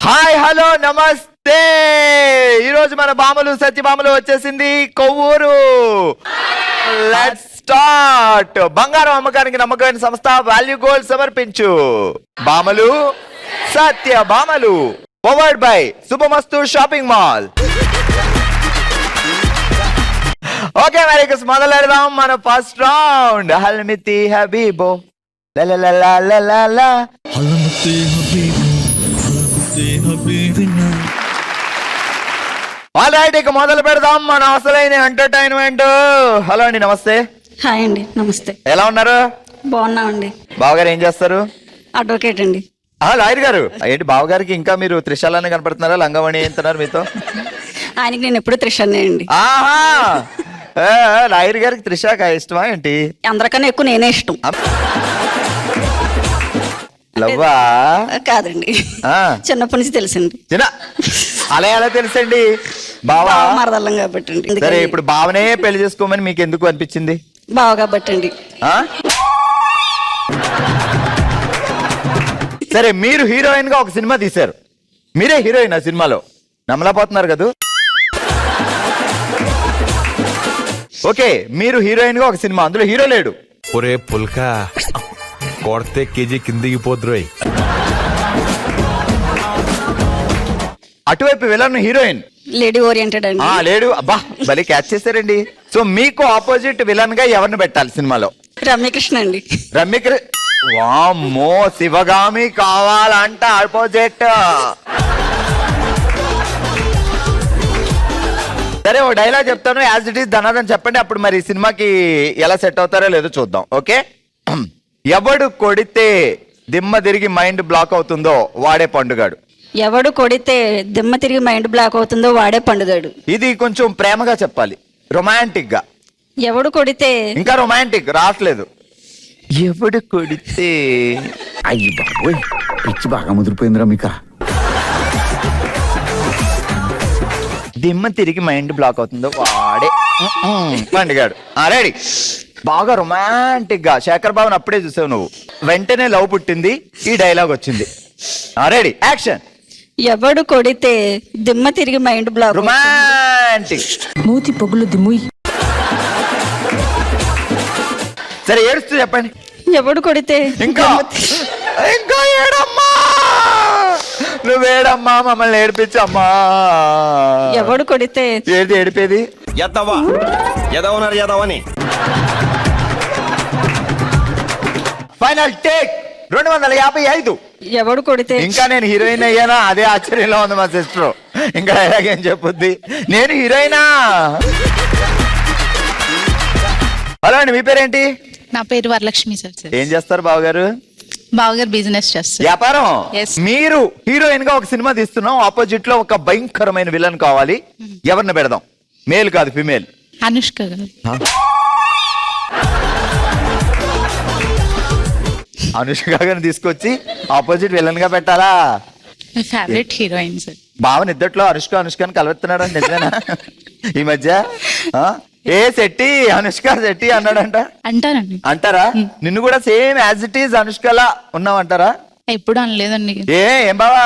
Hi hello నమస్తే. ఈరోజు మన బామలు సత్యభామలు వచ్చేసింది కొవ్వూరు. Let's start. బంగారం అమ్మకానికి నమ్మకమైన సంస్థ వాల్యూ గోల్డ్ సమర్పించు బామలు సత్యభామలు. Powered by Subhamastu shopping mall. Okay మరి మొదలు పెడదాం మన ఫస్ట్ రౌండ్. హల్మితి హబీబో ఆల్ రైట్, ఇక మొదలు పెడదాం మన అసలైన ఎంటర్టైన్మెంట్. హలో అండి, నమస్తే. హాయ్ అండి, నమస్తే. ఎలా ఉన్నారు? బాగున్నామండి. బావగారు ఏం చేస్తారు? అడ్వకేట్ అండి. లాయర్ గారు ఏంటి బావగారికి ఇంకా మీరు త్రిశాలనే కనపడుతున్నారా? లంగమణి ఏంటున్నారు మీతో? ఆయనకి నేను ఎప్పుడు త్రిషనే అండి. ఆహా, లాయర్ గారికి త్రిషాక ఇష్టమా ఏంటి? అందరికన్నా ఎక్కువ నేనే ఇష్టం. లవ్వా? కాదండి, చిన్నప్పటి నుంచి తెలుసండి. అలా ఎలా తెలుసండి? బావా మరదల్లం కాబట్టి అండి. సరే, ఇప్పుడు బావనే పెళ్లి చేసుకోమని మీకు ఎందుకు అనిపించింది? బావ కాబట్టి అండి. సరే, మీరు హీరోయిన్ గా ఒక సినిమా తీశారు. మీరే హీరోయిన్ ఆ సినిమాలో. నమ్మలేకపోతున్నారు కదా? ఓకే, మీరు హీరోయిన్ గా ఒక సినిమా, అందులో హీరో లేడు. ఒరే పుల్కా కొడితే కేజీ కిందికి పోద్రోయ్. అటువైపు విలన్ హీరోయిన్ లేడీ ఓరియంటెడ్ అండి. లేడు. అబ్బా, భలే క్యాచ్ చేశారండి. సో మీకు ఆపోజిట్ విలన్ గా ఎవరిని పెట్టాలి సినిమాలో? రమ్యకృష్ణ అండి. రమ్యకృష్ణ. వామ్మో, శివగామి కావాలంట ఆపోజిట్. సరే, ఓ డైలాగ్ చెప్తాను, యాజ్ ఇట్ ఈస్ ధనాదని చెప్పండి. అప్పుడు మరి సినిమాకి ఎలా సెట్ అవుతారో లేదో చూద్దాం. ఓకే? ఎవడు కొడితే దిమ్మ తిరిగి మైండ్ బ్లాక్ అవుతుందో వాడే పండుగాడు. ఎవడు కొడితే దిమ్మ తిరిగి మైండ్ బ్లాక్ అవుతుందో వాడే పండుగాడు. ఇది కొంచెం ప్రేమగా చెప్పాలి, రొమాంటిక్ గా. ఎవడు కొడితే ఇంకా రొమాంటిక్ రావట్లేదు. ఎవడు కొడితే అయ్యి బాబోయ్, పిచ్చి బాగా ముదిరిపోయిందిరా మీకా. దిమ్మ తిరిగి మైండ్ బ్లాక్ అవుతుందో వాడే పండుగాడు. రెడీ. బాగా రొమాంటిక్ గా శేఖర్ బాబుని అప్పుడే చూసావు నువ్వు. వెంటనే లవ్ పుట్టింది, ఈ డైలాగ్ వచ్చింది. Ready, action. ఎవడు కొడితే దిమ్మ తిరిగి మైండ్ బ్లాక్. రొమాంటిక్. మూతి పొగులు దిమ్ముయ్. సరే, ఏడుస్తూ చెప్పండి. ఎవడు కొడితే ఇంకా ఇంకా ఏడమ్మా, నువ్వేడమ్మా, మమ్మల్ని ఏడిపించమ్మా. ఎవడు కొడితే ఏది ఏడిపేది? ఎదవా ఎదవన్నారు ఎదవని. Final take 255. ఎవడు కొడితే. ఇంకా నేను హీరోయిన్ అయ్యానా? అదే ఆశ్చర్యంలో ఉంది మా సిస్టర్. ఇంకా ఎలాగేం చెప్పుద్ది, నేను హీరోయినా. హలో అండి, మీ పేరేంటి? నా పేరు వరలక్ష్మి సార్. ఏం చేస్తారు బావగారు? బావగారు బిజినెస్ చేస్తారు. వ్యాపారం. Yes. మీరు హీరోయిన్ గా ఒక సినిమా తీస్తున్నాం, ఆపోజిట్ లో ఒక భయంకరమైన విలన్ కావాలి. ఎవరిని పెడదాం? మేల్ కాదు, ఫిమేల్. అనుష్క గారు. అనుష్క గారిని తీసుకొచ్చి ఆపోజిట్ విలన్ గా పెట్టాలా? మీ ఫేవరెట్ హీరోయిన్ సార్. బావని ఇద్దట్లో అనుష్కని కలవెత్తున్నాడు నిజమేనా ఈ మధ్య? ఏ శెట్టి అనుష్క శెట్టి అన్నాడంట. అంటారండి. అంటారా? నిన్ను కూడా సేమ్ యాజ్ ఇట్ ఈజ్ అనుష్కలా ఉన్నావంటారా? ఎప్పుడు అనలేదండి. ఏం బావా?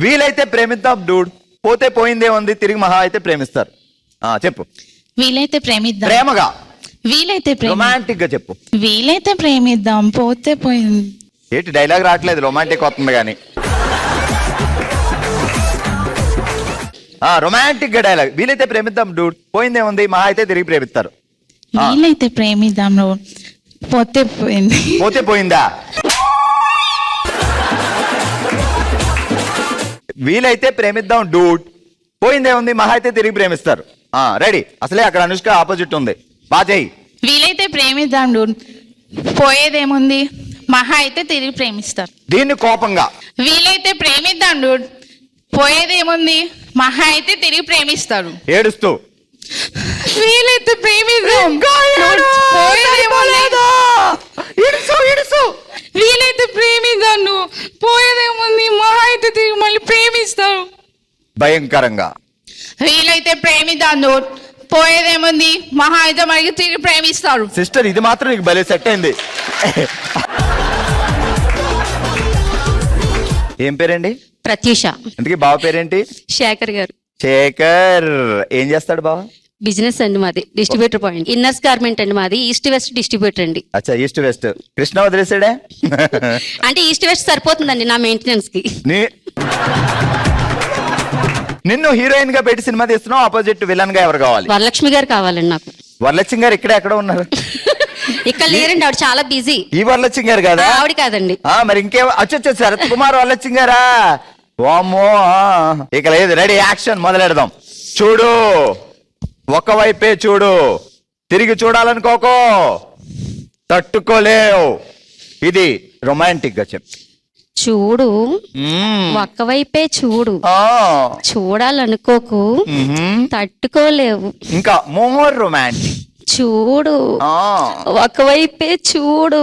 వీలైతే ప్రేమిద్దాం డూడ్, పోతే పోయిందే ఉంది, తిరిగి మహా అయితే ప్రేమిస్తారు. చెప్పు. వీలైతే ప్రేమిద్దాం. ప్రేమగా, వీలైతే రొమాంటిక్ గా చెప్పు. వీలైతే ప్రేమిద్దాం, పోతే పోయింది. ఏంటి డైలాగ్ రావట్లేదు, రొమాంటిక్ వస్తుంది కానీ. రొమాంటిక్ గా డైలాగ్. వీలైతే ప్రేమిద్దాం డూడ్, పోయిందే ఉంది, మహా అయితే తిరిగి ప్రేమిస్తారు. వీలైతే ప్రేమిద్దాం, పోతే పోయింది. పోతే పోయిందా? వీలైతే ప్రేమిద్దాం డూడ్, పోయిందే ఉంది, మహా అయితే తిరిగి ప్రేమిస్తారు. రెడీ. అసలే అక్కడ అనుష్క ఆపోజిట్ ఉంది. బాజయ్. వీలైతే ప్రేమిద్దాం డూడ్, పోయేదేముంది, మహా అయితే తిరిగి ప్రేమిస్తారు. దీన్ని కోపంగా. వీలైతే ప్రేమిద్దాం డూడ్, పోయేదేముంది, మహా అయితే తిరిగి ప్రేమిస్తారు. ఏడుస్తూ. వీలైతే ప్రేమిద్దాం, వీలైతే ప్రేమిద్దాం, పోయేదేముంది, మహా అయితే తిరిగి మళ్ళీ ప్రేమిస్తారు. భయంకరంగా. వీలైతే ప్రేమిద్దాం, పోయేదేముంది, మహా అయితే మళ్ళీ తిరిగి ప్రేమిస్తారు. సిస్టర్, ఇది మాత్రం నీకు భలే సెట్ అయింది. ఏం పేరండి? ప్రత్యూష. ఇంతకీ బావ పేరేంటి? శేఖర్ గారు. శేఖర్ ఏం చేస్తాడు బావ? బిజినెస్ అండి మాది, డిస్ట్రిబ్యూటర్ పాయింట్. ఇన్నర్స్ గార్మెంట్ అండి మాది, ఈస్ట్ వెస్ట్ డిస్ట్రిబ్యూటర్ అండి. అచ్చా, ఈస్ట్ వెస్ట్. కృష్ణ వదిలేసాడే? అంటే ఈస్ట్ వెస్ట్ సరిపోతుందండి నా మెయింటెనెన్స్ కి. నిన్ను హీరోయిన్ గా పెట్టి సినిమా తీస్తున్నావు, ఆపోజిట్ విలన్ గా ఎవరు కావాలి? వరలక్ష్మి గారు కావాలండి నాకు. వరలక్ష్మి గారు ఇక్కడే ఎక్కడ ఉన్నారు? ఇక్కడ లేరండి, ఆవిడ చాలా బిజీ. ఈ వరలక్ష్మి గారు కదా? ఆవిడ కాదండి. మరి ఇంకే అచ్చొచ్చు శరత్ కుమార్ వరలక్ష్మి గారా? వామ్మో. ఇక లేదు, రెడీ, యాక్షన్ మొదలెడదాం. చూడు, ఒకవైపే చూడు, తిరిగి చూడాలనుకోకో, తట్టుకోలేవు. ఇది రొమాంటిక్ గా చెప్పు. చూడు, ఒక్కవైపే చూడు, చూడాలనుకోకు, తట్టుకోలేవు. ఇంకా మోర్ రొమాంటిక్. చూడు, ఒకవైపే చూడు,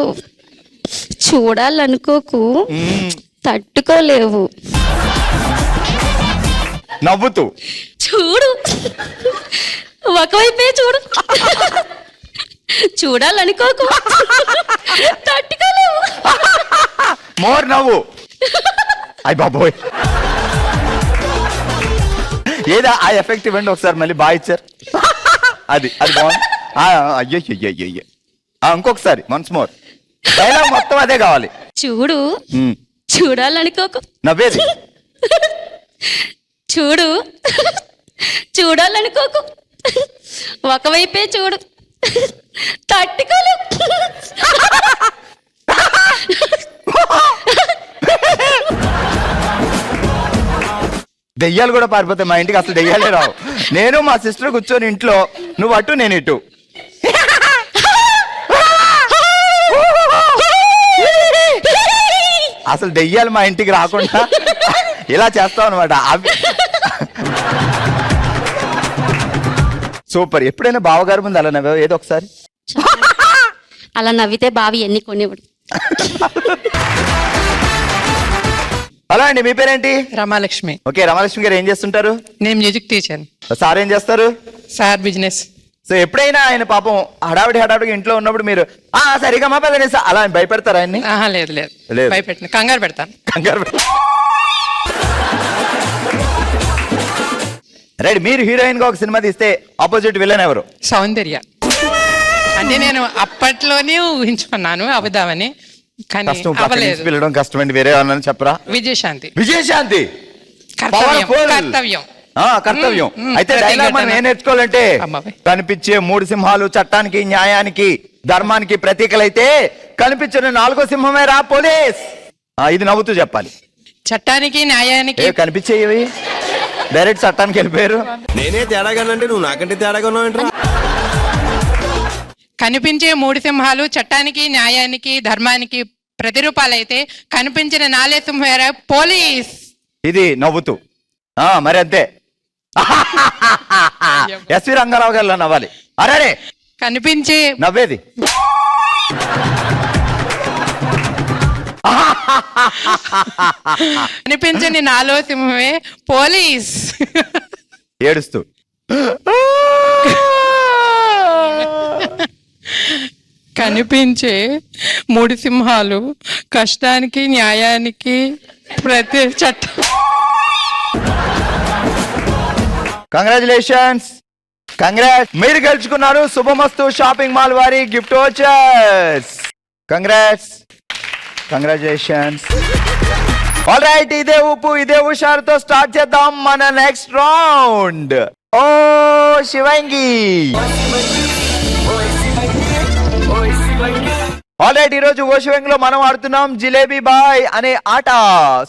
చూడాలనుకోకు, తట్టుకోలేవు. నవ్వుతూ చూడు, ఒకవైపే చూడు, చూడాలనుకోకు, తట్టుకోలేవు. మోర్ నవ్వు. అయ్ బాబోయ్, ఏదా ఆ ఎఫెక్ట్ ఇవ్వండి ఒకసారి, మళ్ళీ బాగా ఇచ్చారు. అది అది బాగుంది. అయ్యో అయ్యో. ఇంకొకసారి వన్స్ మోర్. డైలాగ్ మొత్తం అదే కావాలి. చూడు, చూడాలనుకోకు, నవ్వేది. చూడు, చూడాలనుకోకు, ఒకవైపే చూడు, తట్టుకోలేవు. దెయ్యాలు కూడా పారిపోతాయి మా ఇంటికి, అసలు దెయ్యాలే రావు. నేను మా సిస్టర్ కూర్చొని ఇంట్లో, నువ్వు అటు నేను ఇటు. అసలు దెయ్యాలు మా ఇంటికి రాకుండా ఇలా చేస్తాం అనమాట. అవి సూపర్. ఎప్పుడైనా బావగారు ముందు అలా నవ్వావు? ఏదో ఒకసారి. అలా నవ్వితే బావి ఎన్ని కొనివ్వడు. హలో అండి, మీ పేరేంటి? రమాలక్ష్మి. ఓకే, రమాలక్ష్మి గారు ఏం చేస్తుంటారు? నేను మ్యూజిక్ టీచర్. సార్ ఏం చేస్తారు? Sir business. సో ఎప్పుడైనా ఆయన పాపం హడావిడిగా ఇంట్లో ఉన్నప్పుడు మీరు సరిగా మా పెద్ద అలా భయపెడతారా ఆయన్ని? ఆహా, లేదు లేదు, భయపెట్టిన కంగారు పెడతాను. రైట్, మీరు హీరోయిన్ గా ఒక సినిమా తీస్తే ఆపోజిట్ విలన్ ఎవరు? సౌందర్య. అంటే నేను అప్పట్లోనే ఊహించుకున్నాను అవుదామని, కానీ అవ్వలేదు. పిలవడం కష్టమండి, వేరే ఏమన్నా చెప్పరా? విజయశాంతి. విజయశాంతి కర్తవ్యం. కర్తవ్యం. అయితే డైలాగ్ మనం ఏం నేర్చుకోవాలంటే, కనిపించే 3 సింహాలు చట్టానికి, న్యాయానికి, ధర్మానికి ప్రతీకలైతే కనిపించిన 4వ సింహమే రా పోలీస్. ఇది నవ్వుతూ చెప్పాలి. చట్టానికి, న్యాయానికి కనిపించేవి డైరెక్ట్ చట్టానికి వెళ్ళిపోయారు. నేనే తేడాగానంటే నువ్వు నాకంటే తేడాగా ఉన్నావు. కనిపించే 3 సింహాలు చట్టానికి, న్యాయానికి, ధర్మానికి ప్రతిరూపాలైతే కనిపించిన 4 సింహాలు పోలీస్. ఇది నవ్వుతూ. మరి అంతే. ఎస్వి రంగారావు గారు నవ్వాలి. అరే కనిపించే నవ్వేది. కనిపించని 4వ సింహమే పోలీస్. ఏడుస్తూ. కనిపించే 3 సింహాలు కష్టానికి, న్యాయానికి ప్రతి చట్టం. కంగ్రాచులేషన్స్, మీరు గెలుచుకున్నారు శుభమస్తు షాపింగ్ మాల్ వారి gift vouchers. Congratulations. All right, ఇదే ఊపు ఇదే హుషారుతో స్టార్ట్ చేద్దాం మన నెక్స్ట్ రౌండ్. ఓ శివంగి. ఆల్ రైట్, ఈరోజు ఓ శివంగిలో మనం ఆడుతున్నాం జిలేబీ బాయ్ అనే ఆట.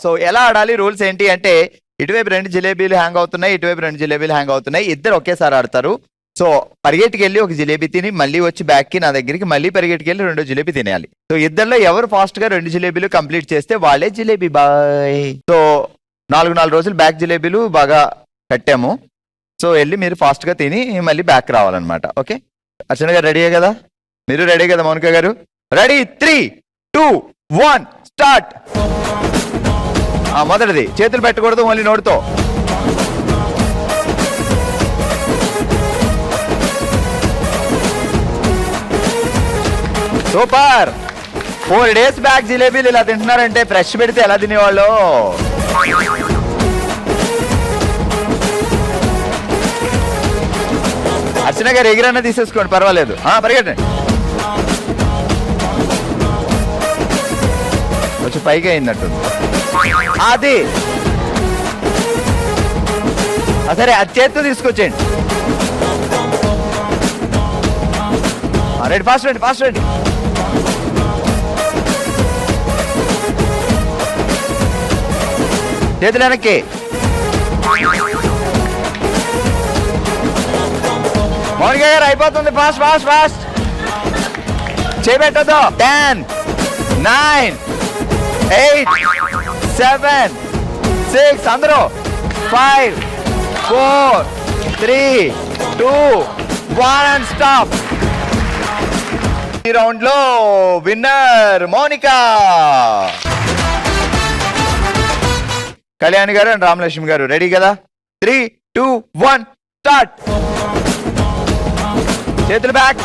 సో ఎలా ఆడాలి, రూల్స్ ఏంటి అంటే, ఇటువైపు 2 జిలేబీలు హ్యాంగ్ అవుతున్నాయి, ఇటువైపు 2 జిలేబీలు హ్యాంగ్ అవుతున్నాయి. ఇద్దరు ఒకేసారి ఆడతారు. సో పరిగెట్టుకెళ్ళి ఒక జిలేబీ తిని మళ్ళీ వచ్చి బ్యాక్ కి నా దగ్గరికి మళ్ళీ పరిగెట్టుకెళ్ళి 2 జిలేబీ తినేయాలి. సో ఇద్దరిలో ఎవరు ఫాస్ట్ గా 2 జిలేబీలు కంప్లీట్ చేస్తే వాళ్ళే జిలేబీ బాయ్. సో 4 రోజులు బ్యాక్ జిలేబీలు బాగా కట్టాము. సో వెళ్ళి మీరు ఫాస్ట్ గా తిని మళ్ళీ బ్యాక్ రావాలన్నమాట. ఓకే, అర్చన గారు రెడీ కదా? మీరు రెడీ కదా మౌనిక గారు? Ready, 3, 2, 1 start. మొదటిది చేతులు పెట్టకూడదు, ఓన్లీ నోటితో. సూపర్. 4 days బ్యాక్ జిలేబీలు ఇలా తింటున్నారంటే ఫ్రెష్ పెడితే ఎలా తినేవాళ్ళు? అర్చన గారు ఎగిరన్నా తీసేసుకోండి, పర్వాలేదు. పరిగెట్టండి, కొంచెం పైకి అయిందట్టుంది. అది సరే, అది చేత్తో తీసుకొచ్చేయండి. రండి, ఫాస్ట్ రండి, ఫాస్ట్ రండి. చేతులు వెనక్కి. మౌనిక గారు అయిపోతుంది, ఫాస్ట్ ఫాస్ట్ ఫాస్ట్. చేపెట్టదు. 10, 9, 8, 7, 6, అందరూ 5, 4, 3, 2, 1 అండ్ స్టాప్. ఈ రౌండ్ లో విన్నర్ మౌనిక. కళ్యాణి గారు అండ్ రామలక్ష్మి గారు రెడీ కదా? 3, 2, 1 స్టార్ట్. చేతులు బ్యాక్.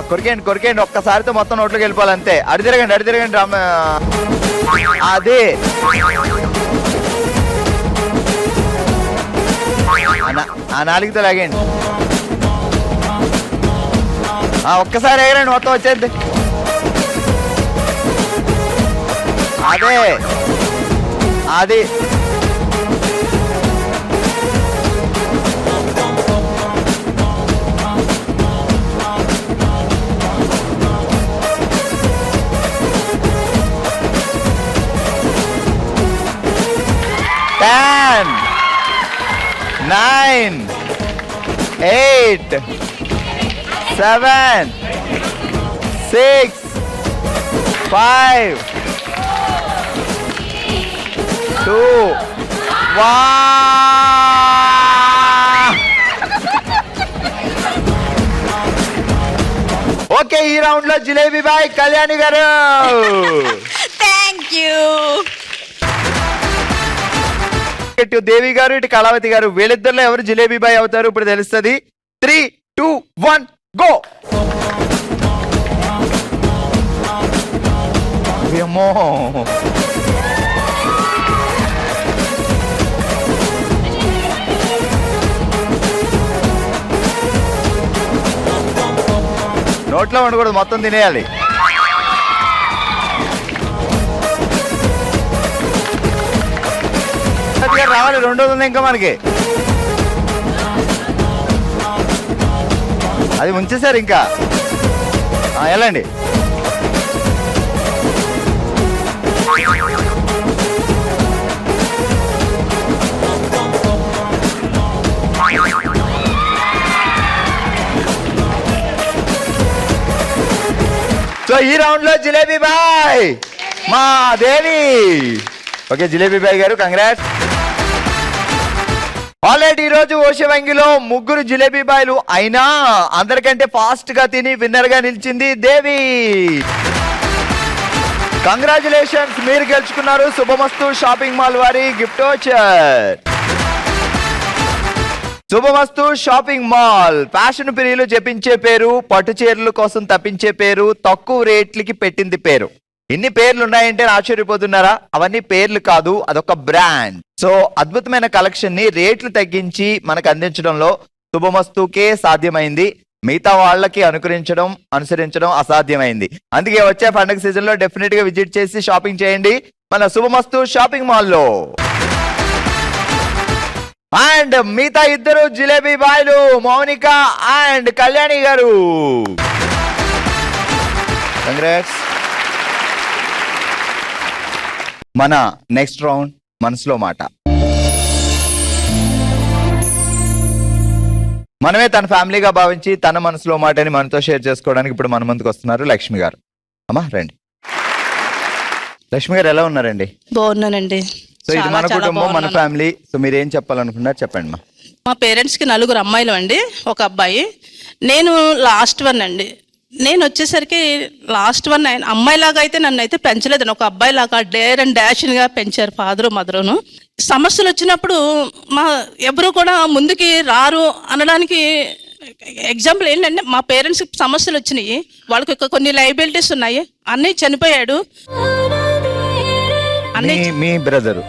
కొరికేయండి కొరికేయండి, ఒక్కసారితో మొత్తం నోట్లోకి వెళ్ళిపోవాలి అంతే. అడి తిరగండి రామ. అదే ఆ నాలుగుతో లాగండి. ఒక్కసారి ఎగరండి, మొత్తం వచ్చేద్ది. అదే అది Ten, 9, 8, 7, 6, 5, 2, 1. ఓకే, ఈ రౌండ్ లో జిలేబీ బాయ్ కళ్యాణి గారు. Thank you. ఇటు దేవి గారు, ఇటు కళావతి గారు, వీళ్ళిద్దరిలో ఎవరు జిలేబీ బాయ్ అవుతారు ఇప్పుడు తెలుస్తుంది. 3, 2, 1 గో. ఏమో నోట్లో ఉండకూడదు, మొత్తం తినేయాలి. రావాలి, రెండోది ఉంది ఇంకా మనకి. అది ఉంచేశారు ఇంకా. వెళ్ళండి. సో ఈ రౌండ్ లో జిలేబీ బాయ్ మా దేవి. ఓకే జిలేబీ బాయ్ గారు, కంగ్రాట్స్. ఆల్రెడీ ఈ రోజు ఓషవంగిలో 3 జిలేబీ బాయ్లు అయినా అందరికంటే ఫాస్ట్ గా తిని విన్నర్ గా నిలిచింది దేవి. కంగ్రాచులేషన్స్, మీరు గెలుచుకున్నారు శుభమస్తు షాపింగ్ మాల్ వారి గిఫ్ట్ వోచర్. శుభమస్తు షాపింగ్ మాల్ ఫ్యాషన్ ప్రియులు జపించే పేరు, పట్టు చీరల కోసం తప్పించే పేరు, తక్కువ రేట్లకి పెట్టింది పేరు. ఇన్ని పేర్లు ఉన్నాయంటే ఆశ్చర్యపోతున్నారా? అవన్నీ పేర్లు కాదు, అదొక బ్రాండ్. సో అద్భుతమైన కలెక్షన్ ని రేట్లు తగ్గించి మనకు అందించడంలో శుభమస్తుకే సాధ్యమైంది. మిగతా వాళ్ళకి అనుసరించడం అసాధ్యమైంది. అందుకే వచ్చే పండుగ సీజన్ లో డెఫినెట్ గా విజిట్ చేసి షాపింగ్ చేయండి మన శుభమస్తు షాపింగ్ మాల్ లో. అండ్ మిగతా ఇద్దరు జిలేబీ బాయ్లు మౌనిక అండ్ కళ్యాణి గారు, కంగ్రాట్స్. మన నెక్స్ట్ రౌండ్ మనసులో మాట. మనమే తన ఫ్యామిలీగా భావించి తన మనసులో మాటని మనతో షేర్ చేసుకోవడానికి ఇప్పుడు మన ముందుకు వస్తున్నారు లక్ష్మి గారు. అమ్మా రండి. లక్ష్మి గారు ఎలా ఉన్నారండి? బాగున్నానండి. సో ఇది మన కుటుంబం, మన ఫ్యామిలీ. సో మీరు ఏం చెప్పాలనుకున్నారు చెప్పండి. మా పేరెంట్స్ కి 4 అమ్మాయిలు అండి, ఒక అబ్బాయి. నేను లాస్ట్ వన్ అండి. నేను వచ్చేసరికి లాస్ట్ వన్. అమ్మాయిలాగా అయితే నన్ను అయితే పెంచలేదండి, ఒక అబ్బాయిలాగా డేర్ అండ్ డాష్గా పెంచారు ఫాదరు మదరును. సమస్యలు వచ్చినప్పుడు ఎవరు కూడా ముందుకి రారు అనడానికి ఎగ్జాంపుల్ ఏంటంటే మా పేరెంట్స్ సమస్యలు వచ్చినాయి, వాళ్ళకి కొన్ని లయబిలిటీస్ ఉన్నాయి, అన్నయ్య చనిపోయాడు, మీ బ్రదర్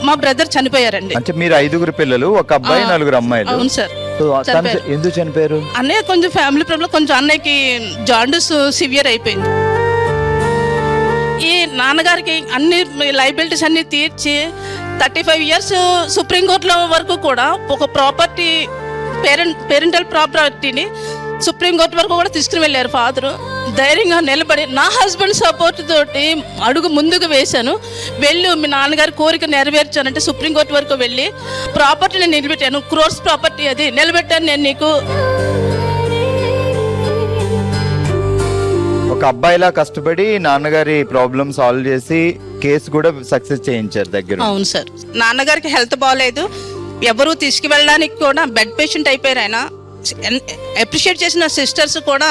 మా బ్రదర్ చనిపోయారండి. అంటే మీరు 5 పిల్లలు, ఒక అబ్బాయి 4 అమ్మాయిలు. అవును సార్. సో తను ఎందుకు చనిపోయారు? అన్నయ్య కొంచెం ఫ్యామిలీ ప్రాబ్లం, కొంచెం అన్నయ్యకి జాండీస్ సివియర్ అయిపోయింది. ఈ నాన్నగారికి అన్ని లైబిలిటీస్ అన్ని తీర్చి 35 years సుప్రీంకోర్టులో వరకు కూడా ఒక ప్రాపర్టీ పేరెంటల్ ప్రాపర్టీని సుప్రీంకోర్టు వరకు కూడా తీసుకుని వెళ్ళారు ఫాదరు. ధైర్యంగా నిలబడి నా హస్బెండ్ సపోర్ట్ తోటి అడుగు ముందుకు వేశాను. వెళ్ళు మీ నాన్నగారి కోరిక నెరవేర్చానంటే సుప్రీంకోర్టు వరకు వెళ్ళి ప్రాపర్టీని నిలబెట్టాను. క్రోర్స్ ప్రాపర్టీ అది నిలబెట్టాను నేను నీకు. ఒక అబ్బాయిలా కష్టపడి నాన్నగారి ప్రాబ్లమ్ సాల్వ్ చేసి కేసు కూడా సక్సెస్ చేయించారు దగ్గర. అవును సార్. నాన్నగారికి హెల్త్ బాగాలేదు, ఎవరు తీసుకువెళ్ళడానికి కూడా బెడ్ పేషెంట్ అయిపోయారు. ఆయన అప్రిషియేట్ చేసిన సిస్టర్స్ కూడా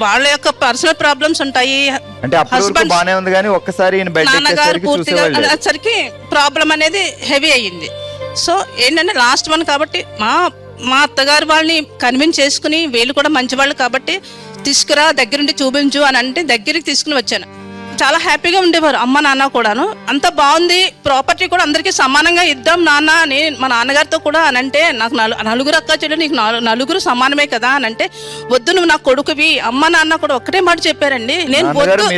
వాళ్ళ యొక్క పర్సనల్ ప్రాబ్లమ్స్ ఉంటాయి. అంటే అప్పుడు బానే ఉంది కానీ ఒక్కసారి నాన్నగారు పూర్తిగా వచ్చరికి ప్రాబ్లం అనేది హెవీ అయ్యింది. సో ఏంటంటే లాస్ట్ వన్ కాబట్టి మా అత్తగారు వాళ్ళని కన్విన్స్ చేసుకుని, వీళ్ళు కూడా మంచి వాళ్ళు కాబట్టి తీసుకురా దగ్గరుండి చూపించు అని అంటే దగ్గరికి తీసుకుని వచ్చాను. చాలా హ్యాపీగా ఉండేవారు అమ్మ నాన్న కూడాను. అంత బాగుంది, ప్రాపర్టీ కూడా అందరికీ సమానంగా ఇద్దాం నాన్న అని మా నాన్నగారితో కూడా అని అంటే, నాకు 4 అక్క చెల్లెలు, నీకు 4 సమానమే కదా అని అంటే, వద్దు నువ్వు నా కొడుకువి, అమ్మ నాన్న కూడా ఒక్కటే మాట చెప్పారండి. నేను వద్దు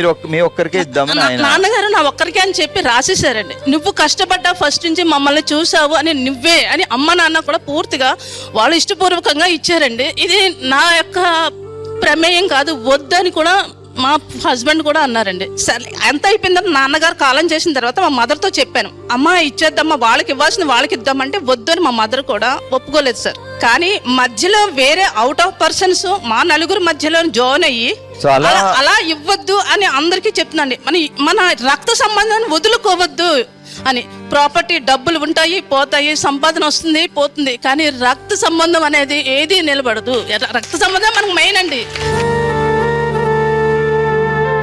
నాన్నగారు నా ఒక్కరికే అని చెప్పి రాసేసారండి. నువ్వు కష్టపడ్డా ఫస్ట్ నుంచి మమ్మల్ని చూసావు అని నువ్వే అని అమ్మ నాన్న కూడా పూర్తిగా వాళ్ళు ఇష్టపూర్వకంగా ఇచ్చారండి. ఇది నా యొక్క ప్రమేయం కాదు, వద్దని కూడా మా హస్బెండ్ కూడా అన్నారండి. సరే ఎంత అయిపోయిందని నాన్నగారు కాలం చేసిన తర్వాత మా మదర్తో చెప్పాను, అమ్మ ఇచ్చేద్దామా, వాళ్ళకి ఇవ్వాల్సింది వాళ్ళకి ఇద్దామంటే వద్దు అని మా మదర్ కూడా ఒప్పుకోలేదు సార్. కానీ మధ్యలో వేరే అవుట్ ఆఫ్ పర్సన్స్ మా 4 మధ్యలో జాయిన్ అయ్యి అలా ఇవ్వద్దు అని అందరికీ చెప్తున్నాండి. మన రక్త సంబంధాన్ని వదులుకోవద్దు అని. ప్రాపర్టీ డబ్బులు ఉంటాయి పోతాయి, సంపాదన వస్తుంది పోతుంది, కానీ రక్త సంబంధం అనేది ఏది నిలబడదు. రక్త సంబంధం మనకు మెయిన్ అండి.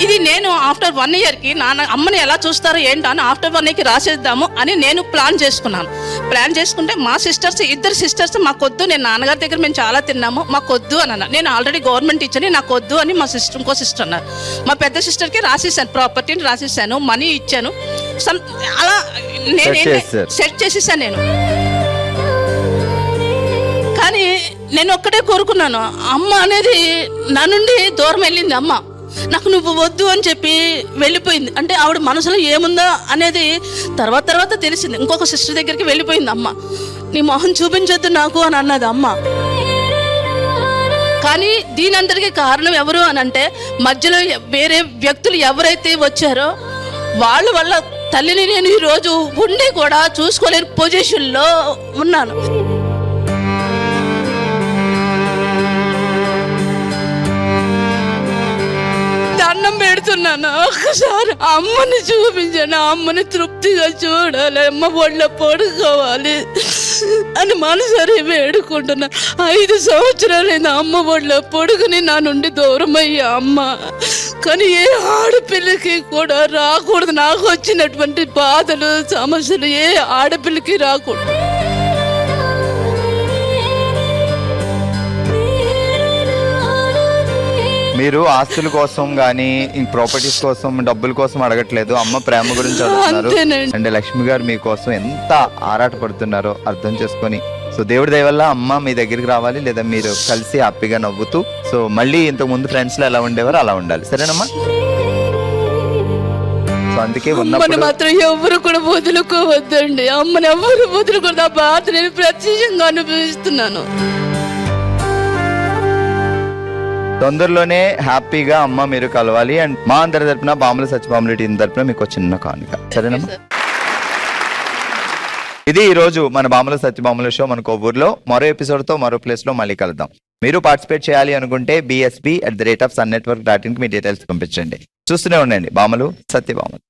ఇది నేను ఆఫ్టర్ 1 yearకి అమ్మని ఎలా చూస్తారో ఏంటో అని ఆఫ్టర్ 1 yearకి రాసేద్దాము అని నేను ప్లాన్ చేసుకున్నాను. ప్లాన్ చేసుకుంటే మా సిస్టర్స్ 2 సిస్టర్స్ మాకొద్దు, నేను నాన్నగారి దగ్గర మేము చాలా తిన్నాము మాకొద్దు అని అన్నారు. నేను ఆల్రెడీ గవర్నమెంట్ ఇచ్చాను నాకొద్దు అని మా సిస్టర్ ఇంకో సిస్టర్ అన్నారు. మా పెద్ద సిస్టర్కి రాసేసాను, ప్రాపర్టీని రాసేసాను, మనీ ఇచ్చాను. అలా నేను సెట్ చేసేసాను నేను. కానీ నేను ఒక్కటే కోరుకున్నాను, అమ్మ అనేది నా నుండి దూరం వెళ్ళింది. అమ్మ నాకు నువ్వు వద్దు అని చెప్పి వెళ్ళిపోయింది. అంటే ఆవిడ మనసులో ఏముందో అనేది తర్వాత తెలిసింది. ఇంకొక సిస్టర్ దగ్గరికి వెళ్ళిపోయింది. అమ్మ నీ మొహం చూపించొద్దు నాకు అని అన్నది అమ్మ. కానీ దీని అందరికీ కారణం ఎవరు అని అంటే, మధ్యలో వేరే వ్యక్తులు ఎవరైతే వచ్చారో వాళ్ళ వల్ల తల్లిని నేను ఈరోజు ఉండి కూడా చూసుకోలేని పొజిషన్లో ఉన్నాను. దండం పెడుతున్నాను, ఒక్కసారి అమ్మని చూపించాను, అమ్మని తృప్తిగా చూడాలి, అమ్మ ఒళ్ళో పడుకోవాలి అని మనసరి వేడుకుంటున్నాను. 5 సంవత్సరాలైంది అమ్మ ఒళ్ళో పడుకుని నా నుండి దూరం అయ్యా అమ్మ. కానీ ఏ ఆడపిల్లకి కూడా రాకూడదు, నాకు వచ్చినటువంటి బాధలు సమస్యలు ఏ ఆడపిల్లకి రాకూడదు. మీరు ఆస్తుల కోసం గానీ ప్రాపర్టీస్ కోసం డబ్బుల కోసం అడగట్లేదు, అమ్మ ప్రేమ గురించి అడుగుతున్నారు. అంటే లక్ష్మి గారు మీకోసం ఎంత ఆరాట పడుతున్నారో అర్థం చేసుకొని, సో దేవుడి దయ వల్ల అమ్మ మీ దగ్గరికి రావాలి, లేదా మీరు కలిసి హ్యాపీగా నవ్వుతూ, సో మళ్ళీ ఇంతకు ముందు ఫ్రెండ్స్ లో ఎలా ఉండేవారు అలా ఉండాలి. సరేనమ్మా? సో అందుకే ఉన్నప్పుడు మాత్రం ఎవరు కూడా వదులుకోవద్దండి. అమ్మని ఎవరు వదులుకోవద్దు. ఆ బాధ నేను ప్రత్యేకంగా అనుభవిస్తున్నాను. తొందరలోనే హ్యాపీగా అమ్మ మీరు కలవాలి. అండ్ మా అందరి తరపున బాముల సత్యభామల టీం తరపున మీకు చిన్న కానుక. సరేనమ్మా? ఇది ఈ రోజు మన బాముల సత్యభామల షో. మన కొవ్వూరులో మరో ఎపిసోడ్ తో మరో ప్లేస్ లో మళ్ళీ కలుద్దాం. మీరు పార్టిసిపేట్ చేయాలి అనుకుంటే bsb@sunnetwork.in కి మీ డీటెయిల్స్ పంపించండి. చూస్తూనే ఉండండి బాములు సత్యభామలు.